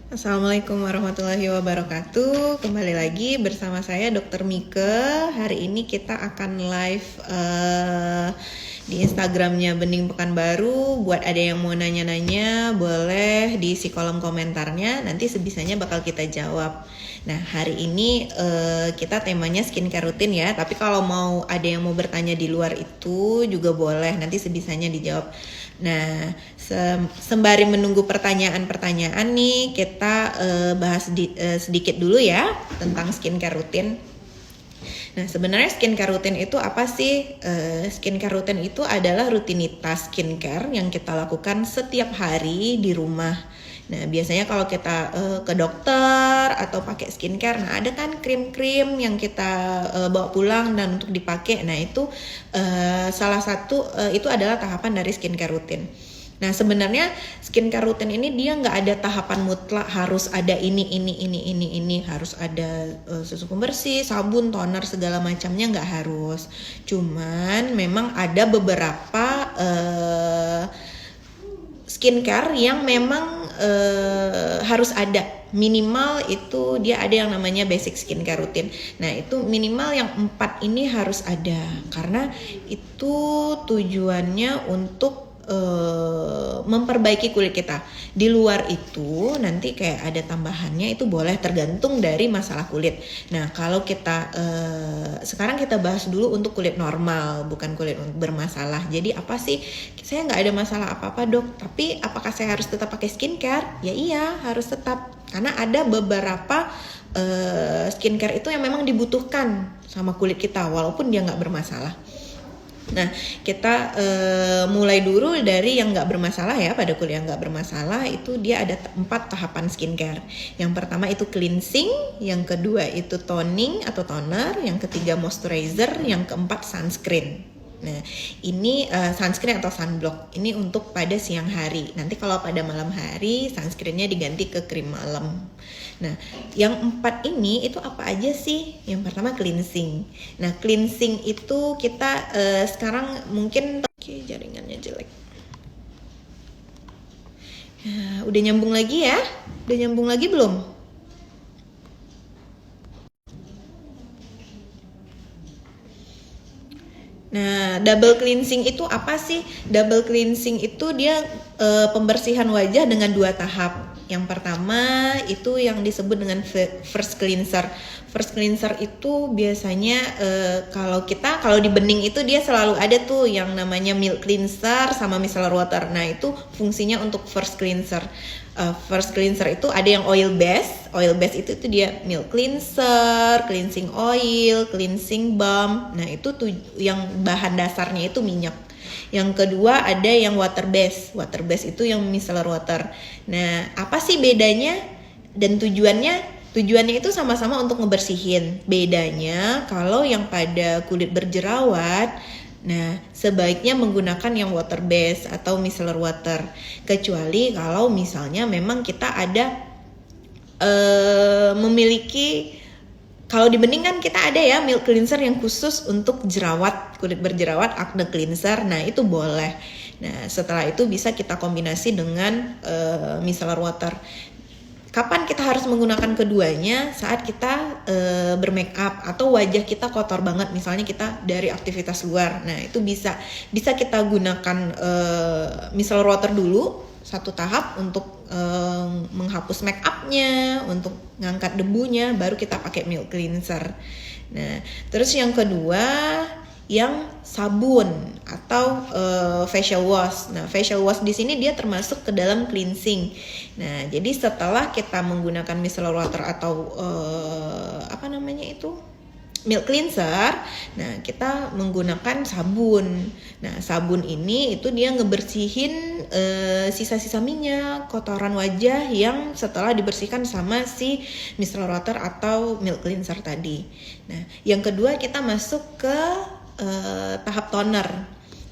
Assalamualaikum warahmatullahi wabarakatuh. Kembali lagi bersama saya Dr. Mike. Hari ini kita akan live di Instagramnya Bening Pekanbaru. Buat ada yang mau nanya-nanya, boleh di isi kolom komentarnya. Nanti sebisanya bakal kita jawab. Nah, hari ini kita temanya skincare rutin ya. Tapi kalau mau ada yang mau bertanya di luar itu juga boleh. Nanti sebisanya dijawab. Nah, sembari menunggu pertanyaan-pertanyaan nih, kita bahas sedikit dulu ya tentang skincare rutin. Nah, sebenarnya skincare rutin itu apa sih? Skincare rutin itu adalah rutinitas skincare yang kita lakukan setiap hari di rumah. Nah, biasanya kalau kita ke dokter atau pakai skincare, nah ada kan krim-krim yang kita bawa pulang dan untuk dipakai. Nah, itu salah satu itu adalah tahapan dari skincare rutin. Nah, sebenarnya skincare rutin ini dia nggak ada tahapan mutlak harus ada ini harus ada susu pembersih, sabun, toner segala macamnya, nggak harus. Cuman memang ada beberapa skincare yang memang harus ada, minimal itu dia ada yang namanya basic skincare rutin. Nah, itu minimal yang 4 ini harus ada karena itu tujuannya untuk memperbaiki kulit kita. Di luar itu nanti kayak ada tambahannya, itu boleh tergantung dari masalah kulit. Nah, kalau kita sekarang kita bahas dulu untuk kulit normal, bukan kulit bermasalah. Jadi apa sih? Saya nggak ada masalah apa-apa dok, tapi apakah saya harus tetap pakai skincare? Ya iya, harus tetap. Karena ada beberapa skincare itu yang memang dibutuhkan sama kulit kita walaupun dia nggak bermasalah. Nah, kita mulai dulu dari yang nggak bermasalah ya. Pada kulit yang nggak bermasalah itu dia ada 4 tahapan skincare. Yang pertama itu cleansing, yang kedua itu toning atau toner, yang ketiga moisturizer, yang keempat sunscreen. Nah, ini sunscreen atau sunblock ini untuk pada siang hari. Nanti kalau pada malam hari sunscreennya diganti ke krim malam. Nah, yang 4 ini itu apa aja sih? Yang pertama cleansing. Nah, cleansing itu kita sekarang mungkin jaringannya jelek. Ya, udah nyambung lagi ya? Udah nyambung lagi belum? Nah, double cleansing itu apa sih? Double cleansing itu dia pembersihan wajah dengan 2 tahap. Yang pertama itu yang disebut dengan first cleanser. First cleanser itu biasanya kalau di Bening itu dia selalu ada tuh yang namanya milk cleanser sama micellar water. Nah, itu fungsinya untuk first cleanser. First cleanser itu ada yang oil base. Oil base itu dia milk cleanser, cleansing oil, cleansing balm. Nah, itu tuh yang bahan dasarnya itu minyak. Yang kedua ada yang water base. Water base itu yang micellar water. Nah, apa sih bedanya dan tujuannya? Tujuannya itu sama-sama untuk ngebersihin. Bedanya kalau yang pada kulit berjerawat, nah sebaiknya menggunakan yang water base atau micellar water. Kecuali kalau misalnya memang kita ada memiliki, kalau di Bening kan kita ada ya milk cleanser yang khusus untuk jerawat, kulit berjerawat, acne cleanser. Nah, itu boleh. Nah, setelah itu bisa kita kombinasi dengan micellar water. Kapan kita harus menggunakan keduanya? Saat kita bermake up atau wajah kita kotor banget, misalnya kita dari aktivitas luar. Nah, itu bisa kita gunakan micellar water dulu 1 tahap untuk menghapus make upnya, untuk ngangkat debunya, baru kita pakai milk cleanser. Nah, terus yang kedua yang sabun atau facial wash. Nah, facial wash di sini dia termasuk ke dalam cleansing. Nah, jadi setelah kita menggunakan micellar water atau milk cleanser, nah kita menggunakan sabun. Nah, sabun ini itu dia ngebersihin sisa-sisa minyak, kotoran wajah yang setelah dibersihkan sama si micellar water atau milk cleanser tadi. Nah, yang kedua kita masuk ke tahap toner.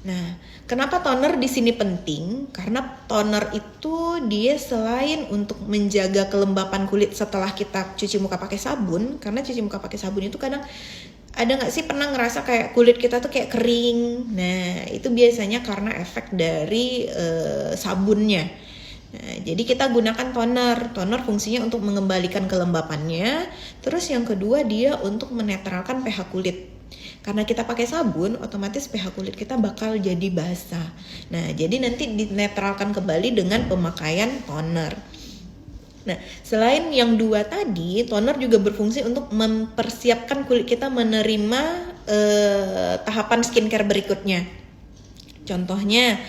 Nah, kenapa toner di sini penting? Karena toner itu dia selain untuk menjaga kelembapan kulit setelah kita cuci muka pakai sabun, karena cuci muka pakai sabun itu kadang ada nggak sih pernah ngerasa kayak kulit kita tuh kayak kering? Nah, itu biasanya karena efek dari sabunnya. Nah, jadi kita gunakan toner. Toner fungsinya untuk mengembalikan kelembapannya. Terus yang kedua dia untuk menetralkan pH kulit. Karena kita pakai sabun, otomatis pH kulit kita bakal jadi basah. Nah, jadi nanti dinetralkan kembali dengan pemakaian toner. Nah, selain yang dua tadi, toner juga berfungsi untuk mempersiapkan kulit kita menerima tahapan skincare berikutnya. Contohnya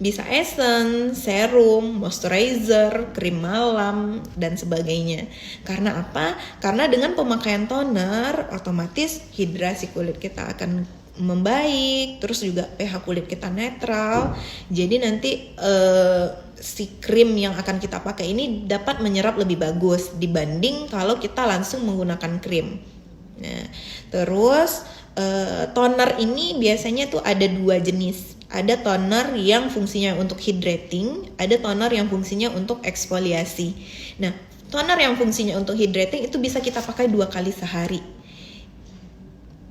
bisa essence, serum, moisturizer, krim malam, dan sebagainya. Karena apa? Karena dengan pemakaian toner, otomatis hidrasi kulit kita akan membaik, terus juga pH kulit kita netral. Jadi nanti si krim yang akan kita pakai ini dapat menyerap lebih bagus dibanding kalau kita langsung menggunakan krim. Nah, terus toner ini biasanya tuh ada dua jenis. Ada toner yang fungsinya untuk hydrating, ada toner yang fungsinya untuk eksfoliasi. Nah, toner yang fungsinya untuk hydrating itu bisa kita pakai 2 kali sehari.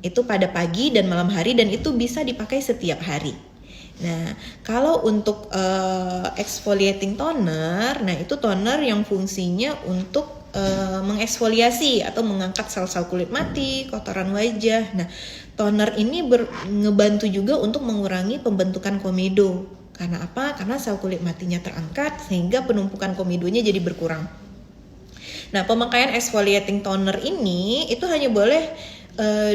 Itu pada pagi dan malam hari, dan itu bisa dipakai setiap hari. Nah, kalau untuk exfoliating toner, nah itu toner yang fungsinya untuk mengeksfoliasi atau mengangkat sel-sel kulit mati, kotoran wajah. Nah, toner ini ngebantu juga untuk mengurangi pembentukan komedo. Karena apa? Karena sel kulit matinya terangkat sehingga penumpukan komedonya jadi berkurang. Nah, pemakaian exfoliating toner ini itu hanya boleh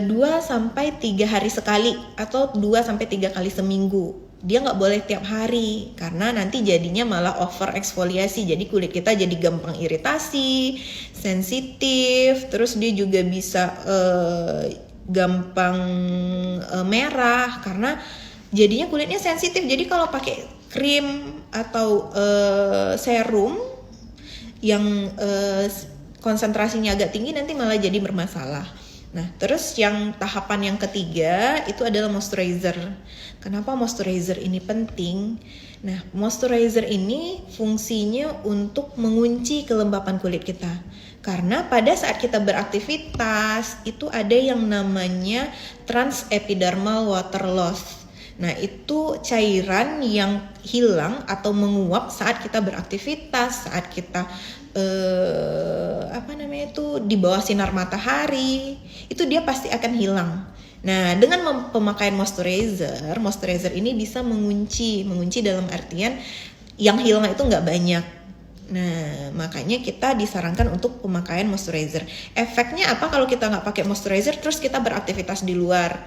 2-3 hari sekali atau 2-3 kali seminggu. Dia nggak boleh tiap hari karena nanti jadinya malah over eksfoliasi, jadi kulit kita jadi gampang iritasi, sensitif, terus dia juga bisa gampang merah karena jadinya kulitnya sensitif. Jadi kalau pakai krim atau serum yang konsentrasinya agak tinggi nanti malah jadi bermasalah. Nah, terus yang tahapan yang ketiga itu adalah moisturizer. Kenapa moisturizer ini penting? Nah, moisturizer ini fungsinya untuk mengunci kelembapan kulit kita. Karena pada saat kita beraktivitas itu ada yang namanya transepidermal water loss. Nah, itu cairan yang hilang atau menguap saat kita beraktivitas, saat kita di bawah sinar matahari, itu dia pasti akan hilang. Nah, dengan pemakaian moisturizer ini bisa mengunci dalam artian yang hilang itu nggak banyak. Nah, makanya kita disarankan untuk pemakaian moisturizer. Efeknya apa kalau kita nggak pakai moisturizer terus kita beraktivitas di luar?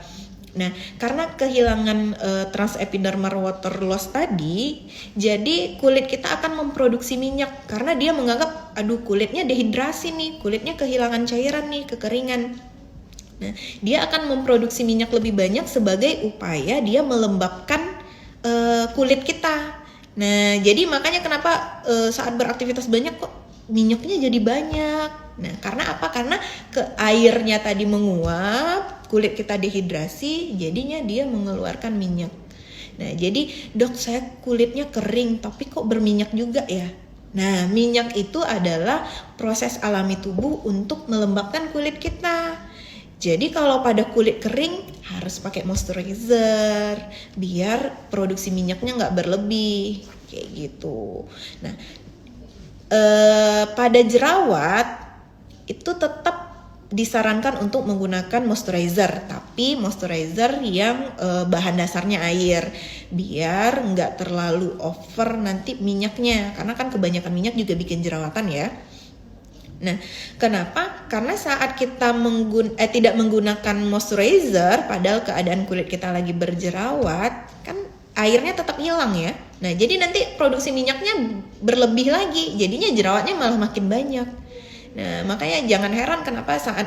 Nah, karena kehilangan transepidermal water loss tadi, jadi kulit kita akan memproduksi minyak karena dia menganggap, aduh kulitnya dehidrasi nih, kulitnya kehilangan cairan nih, kekeringan. Nah, dia akan memproduksi minyak lebih banyak sebagai upaya dia melembabkan kulit kita. Nah, jadi makanya kenapa saat beraktivitas banyak kok minyaknya jadi banyak. Nah, karena apa? Karena airnya tadi menguap, kulit kita dehidrasi, jadinya dia mengeluarkan minyak. Nah, jadi dok saya kulitnya kering tapi kok berminyak juga ya? Nah, minyak itu adalah proses alami tubuh untuk melembabkan kulit kita. Jadi kalau pada kulit kering harus pakai moisturizer biar produksi minyaknya nggak berlebih kayak gitu. Nah, pada jerawat itu tetap disarankan untuk menggunakan moisturizer, tapi moisturizer yang bahan dasarnya air biar nggak terlalu over nanti minyaknya, karena kan kebanyakan minyak juga bikin jerawatan ya. Nah, kenapa? Karena saat kita tidak menggunakan moisturizer, padahal keadaan kulit kita lagi berjerawat, kan airnya tetap hilang ya. Nah, jadi nanti produksi minyaknya berlebih lagi, jadinya jerawatnya malah makin banyak. Nah, makanya jangan heran kenapa saat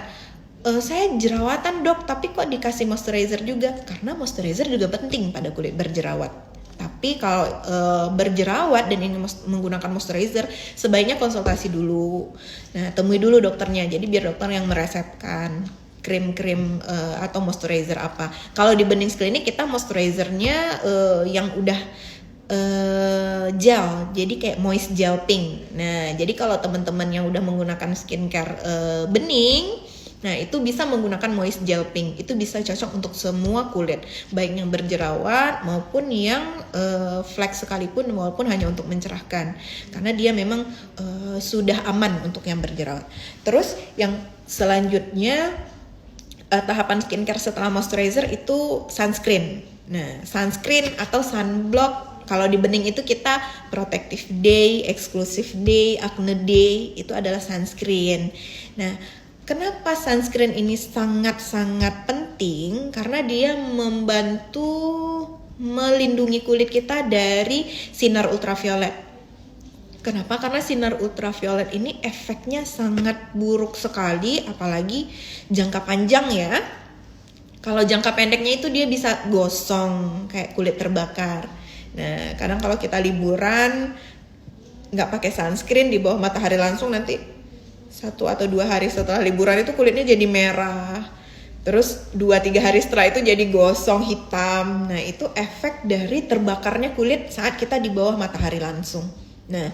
saya jerawatan dok, tapi kok dikasih moisturizer juga? Karena moisturizer juga penting pada kulit berjerawat. Tapi kalau berjerawat dan ingin menggunakan moisturizer, sebaiknya konsultasi dulu. Nah, temui dulu dokternya. Jadi biar dokter yang meresepkan krim-krim atau moisturizer apa. Kalau di Benings Clinic kita moisturizernya yang udah gel, jadi kayak moist gel pink. Nah, jadi kalau teman-teman yang udah menggunakan skincare bening, Nah, itu bisa menggunakan moist gel pink. Itu bisa cocok untuk semua kulit, baik yang berjerawat maupun yang flek sekalipun, walaupun hanya untuk mencerahkan. Karena dia memang sudah aman untuk yang berjerawat. Terus yang selanjutnya tahapan skincare setelah moisturizer itu sunscreen. Nah, sunscreen atau sunblock, kalau di bening itu kita protective day, exclusive day, acne day, itu adalah sunscreen. Nah, kenapa sunscreen ini sangat-sangat penting? Karena dia membantu melindungi kulit kita dari sinar ultraviolet. Kenapa? Karena sinar ultraviolet ini efeknya sangat buruk sekali, apalagi jangka panjang ya. Kalau jangka pendeknya itu dia bisa gosong, kayak kulit terbakar. Nah, kadang kalau kita liburan nggak pakai sunscreen di bawah matahari langsung, nanti 1 atau 2 hari setelah liburan itu kulitnya jadi merah. Terus 2-3 hari setelah itu jadi gosong, hitam. Nah, itu efek dari terbakarnya kulit saat kita di bawah matahari langsung. Nah,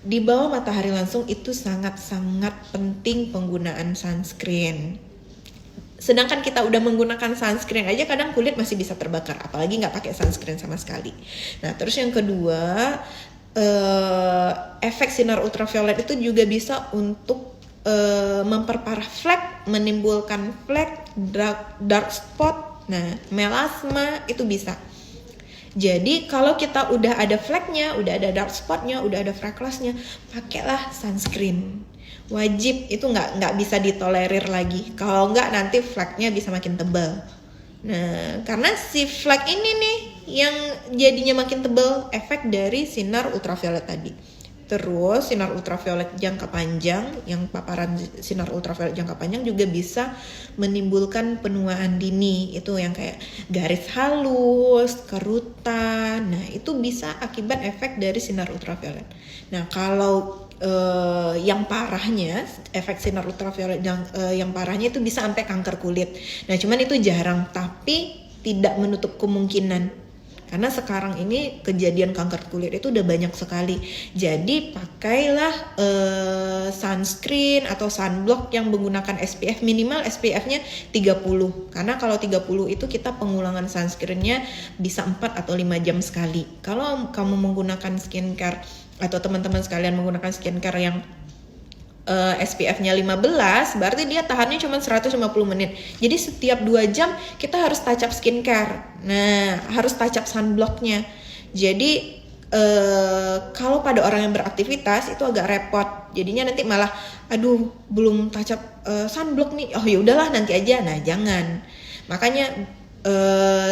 di bawah matahari langsung itu sangat-sangat penting penggunaan sunscreen. Sedangkan kita udah menggunakan sunscreen aja kadang kulit masih bisa terbakar, apalagi nggak pakai sunscreen sama sekali. Nah, terus yang kedua, efek sinar ultraviolet itu juga bisa untuk memperparah flek, menimbulkan flek, dark spot, nah melasma itu bisa. Jadi kalau kita udah ada fleknya, udah ada dark spotnya, udah ada freckles-nya, pakailah sunscreen. Wajib, itu nggak bisa ditolerir lagi. Kalau nggak nanti fleknya bisa makin tebal. Nah, karena si flek ini nih yang jadinya makin tebal efek dari sinar ultraviolet tadi. Terus sinar ultraviolet jangka panjang, yang paparan sinar ultraviolet jangka panjang juga bisa menimbulkan penuaan dini. Itu yang kayak garis halus, kerutan. Nah, itu bisa akibat efek dari sinar ultraviolet. Nah, kalau yang parahnya, efek sinar ultraviolet yang parahnya itu bisa sampai kanker kulit. Nah, cuman itu jarang, tapi tidak menutup kemungkinan. Karena sekarang ini kejadian kanker kulit itu udah banyak sekali. Jadi pakailah sunscreen atau sunblock yang menggunakan SPF, minimal SPF-nya 30. Karena kalau 30 itu kita pengulangan sunscreen-nya bisa 4 atau 5 jam sekali. Kalau kamu menggunakan skincare atau teman-teman sekalian menggunakan skincare yang SPF-nya 15, berarti dia tahannya cuma 150 menit. Jadi setiap 2 jam kita harus touch up skincare. Nah, harus touch up sunblock-nya. Jadi kalau pada orang yang beraktivitas itu agak repot. Jadinya nanti malah aduh belum touch up sunblock nih. Oh ya udahlah nanti aja. Nah, jangan. Makanya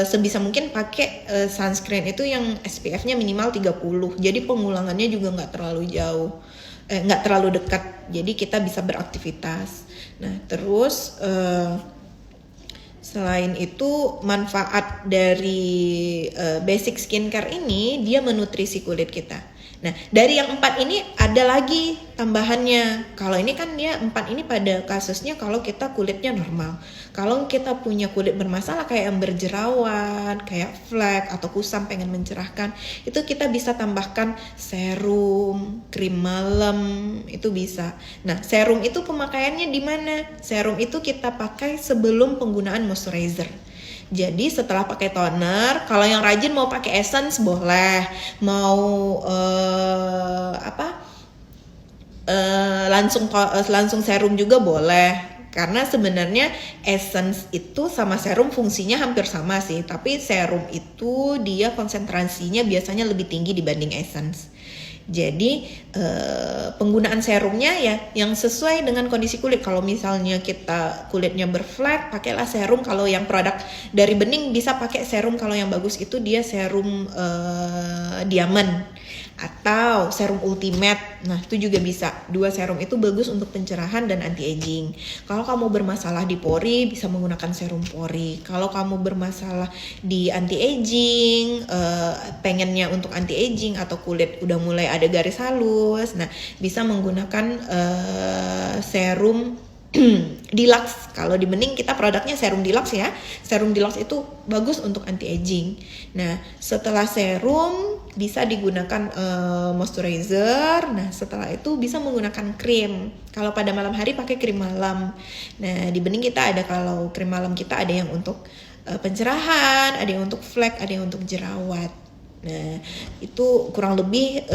sebisa mungkin pakai sunscreen itu yang SPF-nya minimal 30. Jadi pengulangannya juga nggak terlalu jauh, nggak terlalu dekat. Jadi kita bisa beraktivitas. Nah, terus selain itu manfaat dari basic skincare ini, dia menutrisi kulit kita. Nah, dari yang 4 ini ada lagi tambahannya. Kalau ini kan dia 4 ini pada kasusnya kalau kita kulitnya normal. Kalau kita punya kulit bermasalah kayak yang berjerawat, kayak flek atau kusam pengen mencerahkan, itu kita bisa tambahkan serum, krim malam, itu bisa. Nah, serum itu pemakaiannya di mana? Serum itu kita pakai sebelum penggunaan moisturizer. Jadi setelah pakai toner, kalau yang rajin mau pakai essence boleh, mau langsung serum juga boleh. Karena sebenarnya essence itu sama serum fungsinya hampir sama sih, tapi serum itu dia konsentrasinya biasanya lebih tinggi dibanding essence. Jadi penggunaan serumnya ya yang sesuai dengan kondisi kulit. Kalau misalnya kita kulitnya berflek, pakailah serum. Kalau yang produk dari bening bisa pakai serum. Kalau yang bagus itu dia serum diamond atau serum ultimate. Nah, itu juga bisa. 2 serum itu bagus untuk pencerahan dan anti-aging. Kalau kamu bermasalah di pori, bisa menggunakan serum pori. Kalau kamu bermasalah di anti-aging, pengennya untuk anti-aging atau kulit udah mulai ada garis halus, nah bisa menggunakan serum Deluxe. Kalau di bening kita produknya serum Deluxe ya. Serum Deluxe itu bagus untuk anti-aging. Nah, setelah serum bisa digunakan moisturizer. Nah setelah itu bisa menggunakan krim. Kalau pada malam hari pakai krim malam. Nah di bening kita ada, kalau krim malam kita ada yang untuk pencerahan, ada yang untuk flek, ada yang untuk jerawat. Nah itu kurang lebih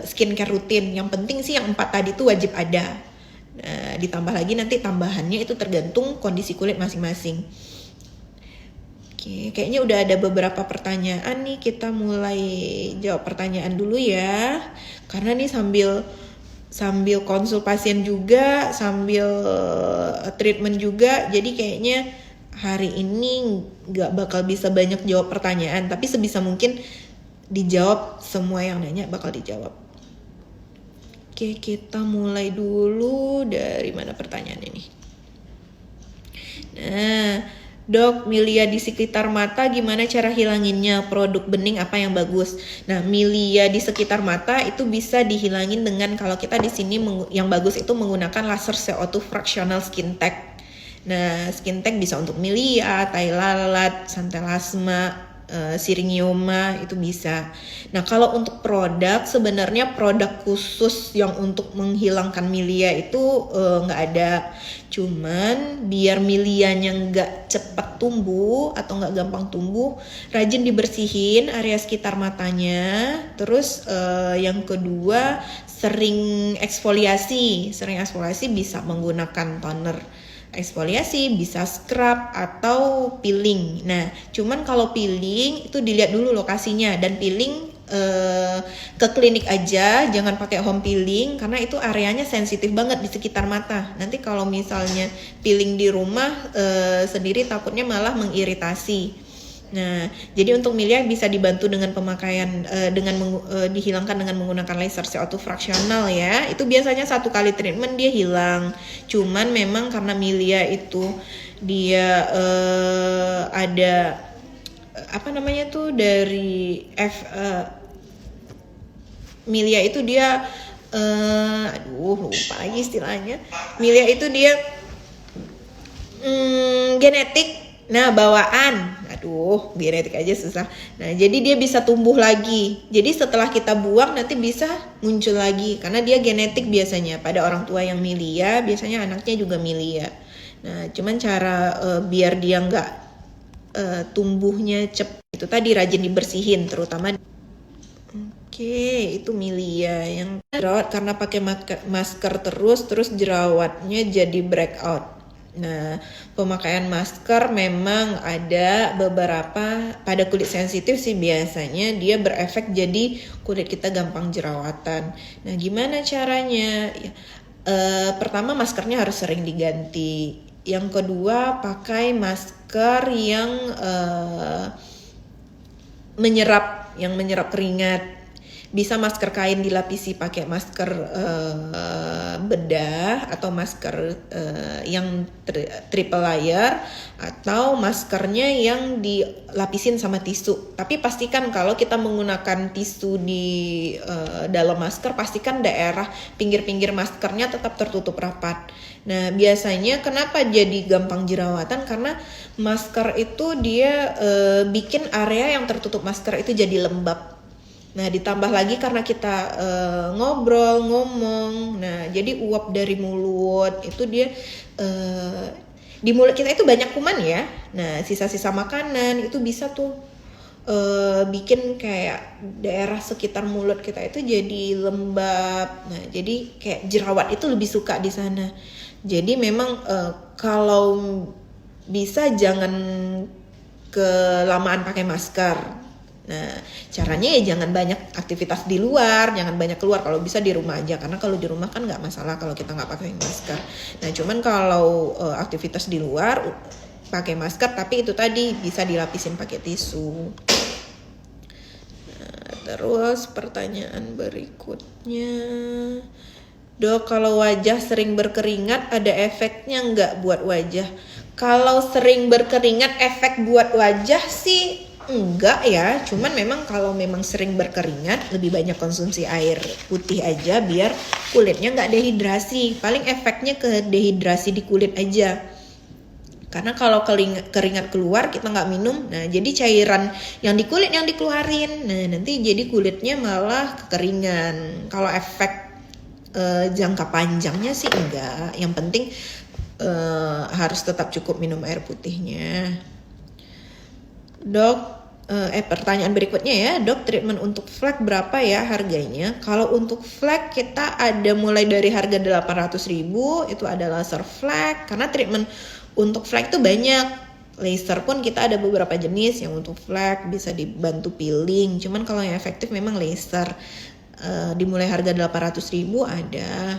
skincare rutin. Yang penting sih yang 4 tadi itu wajib ada. Nah, ditambah lagi nanti tambahannya itu tergantung kondisi kulit masing-masing. Oke, kayaknya udah ada beberapa pertanyaan nih. Kita mulai jawab pertanyaan dulu ya. Karena nih sambil konsul pasien juga, sambil treatment juga. Jadi kayaknya hari ini nggak bakal bisa banyak jawab pertanyaan. Tapi sebisa mungkin dijawab, semua yang nanya bakal dijawab. Oke, kita mulai dulu dari mana pertanyaan ini. Nah, Dok, milia di sekitar mata gimana cara hilanginnya? Produk bening apa yang bagus? Nah, milia di sekitar mata itu bisa dihilangin dengan, kalau kita di sini yang bagus itu menggunakan laser CO2 fractional skin tag. Nah, skin tag bisa untuk milia, tai lalat, santelasma, syringioma itu bisa. Nah kalau untuk produk, sebenarnya produk khusus yang untuk menghilangkan milia itu nggak ada. Cuman biar milianya nggak cepat tumbuh atau nggak gampang tumbuh, rajin dibersihin area sekitar matanya. Terus yang kedua, sering eksfoliasi bisa menggunakan toner eksfoliasi, bisa scrub atau peeling. Nah, cuman kalau peeling itu dilihat dulu lokasinya, dan peeling ke klinik aja, jangan pakai home peeling karena itu areanya sensitif banget di sekitar mata. Nanti kalau misalnya peeling di rumah sendiri takutnya malah mengiritasi. Nah, jadi untuk milia bisa dibantu dengan pemakaian dihilangkan dengan menggunakan laser CO2 fractional ya. Itu biasanya 1 kali treatment dia hilang. Cuman memang karena milia itu dia ada dari milia itu dia lupa lagi istilahnya. Milia itu dia genetik. Nah bawaan, genetik aja susah. Nah jadi dia bisa tumbuh lagi. Jadi setelah kita buang nanti bisa muncul lagi. Karena dia genetik biasanya. Pada orang tua yang milia, biasanya anaknya juga milia. Nah cuman cara biar dia nggak tumbuhnya cepat, itu tadi rajin dibersihin terutama. Oke, itu milia yang jerawat karena pakai masker terus jerawatnya jadi breakout. Nah, pemakaian masker memang ada beberapa pada kulit sensitif sih biasanya dia berefek jadi kulit kita gampang jerawatan. Nah, gimana caranya? Pertama maskernya harus sering diganti. Yang kedua pakai masker yang menyerap keringat. Bisa masker kain dilapisi pakai masker bedah atau masker yang triple layer, atau maskernya yang dilapisin sama tisu. Tapi pastikan kalau kita menggunakan tisu di dalam masker, pastikan daerah pinggir-pinggir maskernya tetap tertutup rapat. Nah biasanya kenapa jadi gampang jerawatan, karena masker itu dia bikin area yang tertutup masker itu jadi lembab. Nah ditambah lagi karena kita ngomong, nah jadi uap dari mulut itu dia di mulut kita itu banyak kuman ya. Nah sisa-sisa makanan itu bisa tuh bikin kayak daerah sekitar mulut kita itu jadi lembab. Nah jadi kayak jerawat itu lebih suka di sana. Jadi memang kalau bisa jangan kelamaan pakai masker. Nah, caranya ya jangan banyak aktivitas di luar, jangan banyak keluar, kalau bisa di rumah aja. Karena kalau di rumah kan nggak masalah kalau kita nggak pakai masker. Nah, cuman kalau aktivitas di luar pakai masker, tapi itu tadi bisa dilapisin pakai tisu. Nah, terus pertanyaan berikutnya, Dok, kalau wajah sering berkeringat ada efeknya nggak buat wajah? Kalau sering berkeringat efek buat wajah sih enggak ya, cuman memang kalau memang sering berkeringat lebih banyak konsumsi air putih aja biar kulitnya nggak dehidrasi. Paling efeknya ke dehidrasi di kulit aja. Karena kalau keringat keluar kita nggak minum, nah jadi cairan yang di kulit yang dikeluarin, nah nanti jadi kulitnya malah kekeringan. Kalau efek jangka panjangnya sih enggak, yang penting harus tetap cukup minum air putihnya. Dok, pertanyaan berikutnya ya, dok, treatment untuk flek berapa ya harganya? Kalau untuk flek kita ada mulai dari harga 800.000, itu ada laser flek. Karena treatment untuk flek tuh banyak. Laser pun kita ada beberapa jenis yang untuk flek bisa dibantu peeling. Cuman kalau yang efektif memang laser. Dimulai harga 800.000 ada.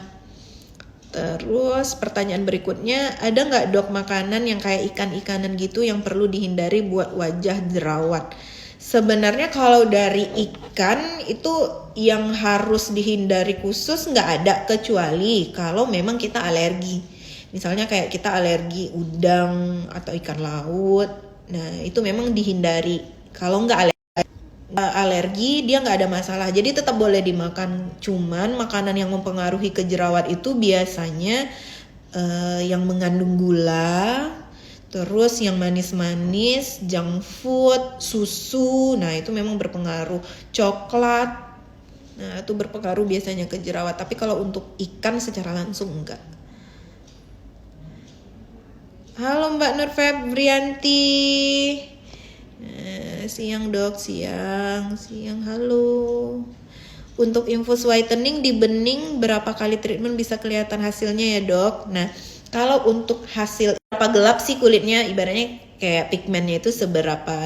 Terus pertanyaan berikutnya, ada nggak dok makanan yang kayak ikan-ikanan gitu yang perlu dihindari buat wajah jerawat? Sebenarnya kalau dari ikan itu yang harus dihindari khusus nggak ada, kecuali kalau memang kita alergi. Misalnya kayak kita alergi udang atau ikan laut, nah itu memang dihindari. Kalau nggak alergi dia nggak ada masalah, jadi tetap boleh dimakan. Cuman makanan yang mempengaruhi ke jerawat itu biasanya yang mengandung gula, terus yang manis-manis, junk food, susu, nah itu memang berpengaruh. Coklat, nah itu berpengaruh biasanya ke jerawat. Tapi kalau untuk ikan secara langsung enggak. Halo Mbak Nur Febrianti. Siang dok, siang, halo. Untuk infus whitening di bening berapa kali treatment bisa kelihatan hasilnya ya dok? Nah, kalau untuk hasil berapa gelap sih kulitnya, ibaratnya kayak pigmennya itu seberapa,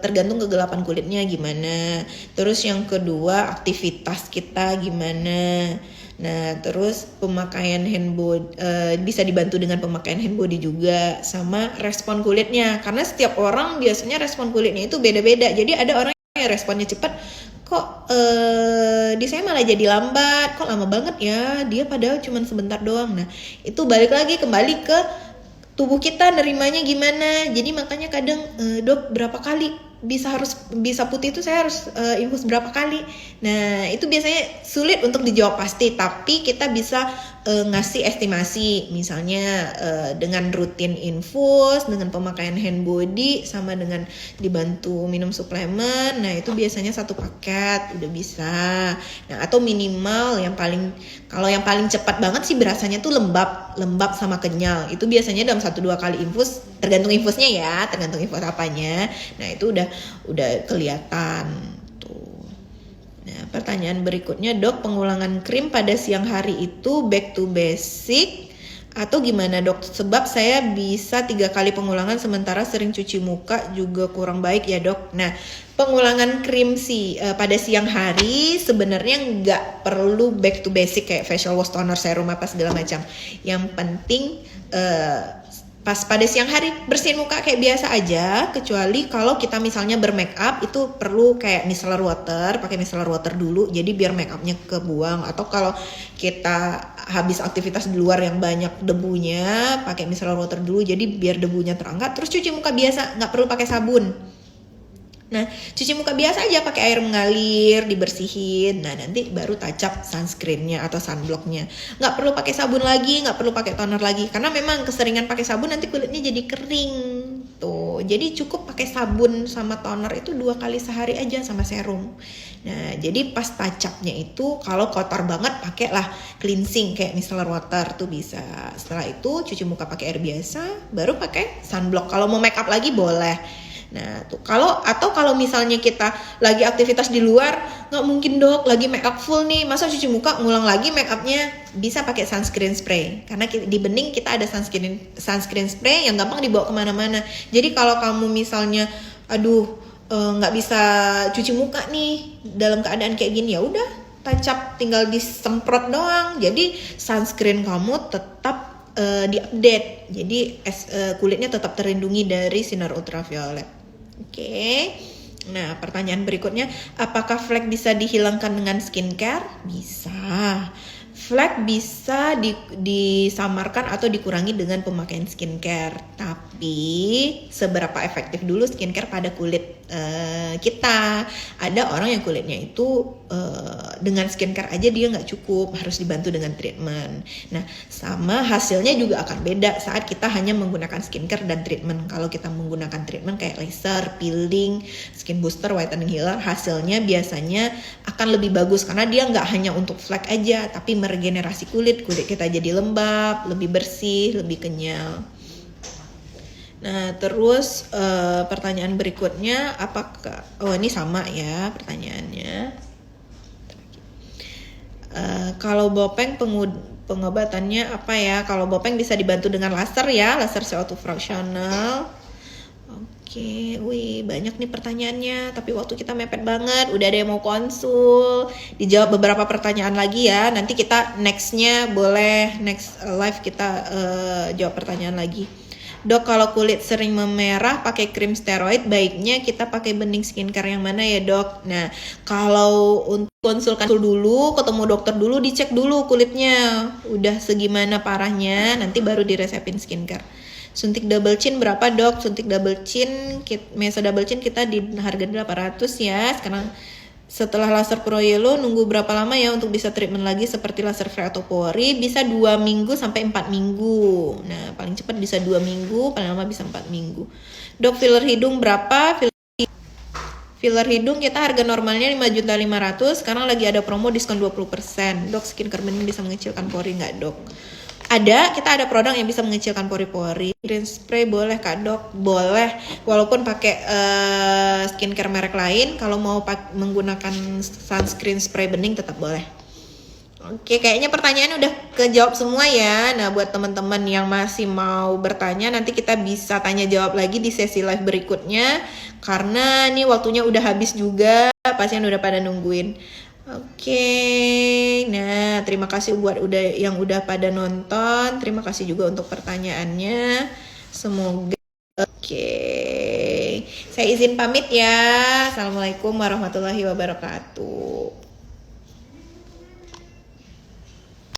tergantung kegelapan kulitnya gimana. Terus yang kedua aktivitas kita gimana. Nah, terus pemakaian hand body, bisa dibantu dengan pemakaian hand body juga, sama respon kulitnya. Karena setiap orang biasanya respon kulitnya itu beda-beda. Jadi ada orang yang responnya cepat, kok di saya malah jadi lambat, kok lama banget ya, dia padahal cuma sebentar doang. Nah, itu balik lagi kembali ke tubuh kita nerimanya gimana. Jadi makanya kadang dok berapa kali bisa putih itu saya harus infus berapa kali. Nah itu biasanya sulit untuk dijawab pasti, tapi kita bisa ngasih estimasi, misalnya dengan rutin infus, dengan pemakaian hand body, sama dengan dibantu minum suplemen. Nah itu biasanya satu paket udah bisa. Nah atau minimal kalau yang paling cepat banget sih berasanya tuh lembab sama kenyal. Itu biasanya dalam 1-2 kali infus, tergantung infusnya ya, tergantung infus apanya. Nah itu udah kelihatan tuh. Nah, pertanyaan berikutnya, dok, pengulangan krim pada siang hari itu back to basic atau gimana dok? Sebab saya bisa 3 kali pengulangan sementara sering cuci muka juga kurang baik ya dok. Nah, pengulangan krim sih pada siang hari sebenarnya nggak perlu back to basic kayak facial wash, toner, serum apa segala macam. Yang penting pas pada siang hari bersihin muka kayak biasa aja, kecuali kalau kita misalnya bermake up itu perlu kayak micellar water, pakai micellar water dulu jadi biar make upnya kebuang. Atau kalau kita habis aktivitas di luar yang banyak debunya, pakai micellar water dulu jadi biar debunya terangkat, terus cuci muka biasa, nggak perlu pakai sabun. Nah, cuci muka biasa aja pakai air mengalir, dibersihin. Nah, nanti baru touch up sunscreennya atau sunblocknya. Nggak perlu pakai sabun lagi, nggak perlu pakai toner lagi. Karena memang keseringan pakai sabun nanti kulitnya jadi kering. Tuh, jadi cukup pakai sabun sama toner itu 2 kali sehari aja sama serum. Nah, jadi pas touch upnya itu kalau kotor banget pakailah cleansing kayak micellar water tuh bisa. Setelah itu cuci muka pakai air biasa, baru pakai sunblock. Kalau mau make up lagi boleh. Nah tuh kalau misalnya kita lagi aktivitas di luar, nggak mungkin dok lagi make up full nih, masa cuci muka ngulang lagi make upnya, bisa pakai sunscreen spray. Karena di bening kita ada sunscreen spray yang gampang dibawa kemana-mana. Jadi kalau kamu misalnya nggak bisa cuci muka nih dalam keadaan kayak gini, ya udah touch up tinggal disemprot doang. Jadi sunscreen kamu tetap diupdate, jadi kulitnya tetap terlindungi dari sinar ultraviolet. Oke. Nah, pertanyaan berikutnya, apakah flek bisa dihilangkan dengan skincare? Bisa. Flek bisa disamarkan atau dikurangi dengan pemakaian skincare. Tapi Tapi seberapa efektif dulu skincare pada kulit kita? Ada orang yang kulitnya itu dengan skincare aja dia nggak cukup, harus dibantu dengan treatment. Nah, sama hasilnya juga akan beda saat kita hanya menggunakan skincare dan treatment. Kalau kita menggunakan treatment kayak laser, peeling, skin booster, whitening healer, hasilnya biasanya akan lebih bagus karena dia nggak hanya untuk flek aja, tapi meregenerasi kulit kita jadi lembab, lebih bersih, lebih kenyal. Nah, terus pertanyaan berikutnya, apakah ini sama ya pertanyaannya. Kalau Bopeng pengobatannya apa ya? Kalau Bopeng bisa dibantu dengan laser ya, laser CO2 fractional. Oke, wih banyak nih pertanyaannya, tapi waktu kita mepet banget, udah ada yang mau konsul, dijawab beberapa pertanyaan lagi ya, nanti kita next live kita jawab pertanyaan lagi. Dok, kalau kulit sering memerah pakai krim steroid, baiknya kita pakai bening skincare yang mana ya dok? Nah, kalau untuk konsulkan dulu, ketemu dokter dulu, dicek dulu kulitnya udah segimana parahnya, nanti baru diresepin skincare. Suntik double chin berapa dok? Suntik double chin, Mesa double chin kita di harga 800 ya. Sekarang setelah laser Pro Yellow nunggu berapa lama ya untuk bisa treatment lagi seperti laser Free atau Pori? Bisa 2 minggu sampai 4 minggu. Nah, paling cepat bisa 2 minggu, paling lama bisa 4 minggu. Dok, filler hidung berapa? Filler hidung kita harga normalnya 5.500.000, sekarang lagi ada promo diskon 20%. Dok, skincare bening bisa mengecilkan pori nggak dok? Kita ada produk yang bisa mengecilkan pori-pori. Green spray boleh kak dok? Boleh, walaupun pakai skincare merek lain. Kalau mau menggunakan sunscreen spray bening tetap boleh. Oke, kayaknya pertanyaan udah kejawab semua ya. Nah, buat teman-teman yang masih mau bertanya, nanti kita bisa tanya jawab lagi di sesi live berikutnya. Karena nih waktunya udah habis juga, pasien udah pada nungguin. Oke, nah terima kasih buat yang udah pada nonton. Terima kasih juga untuk pertanyaannya. Semoga oke. Saya izin pamit ya. Assalamualaikum warahmatullahi wabarakatuh.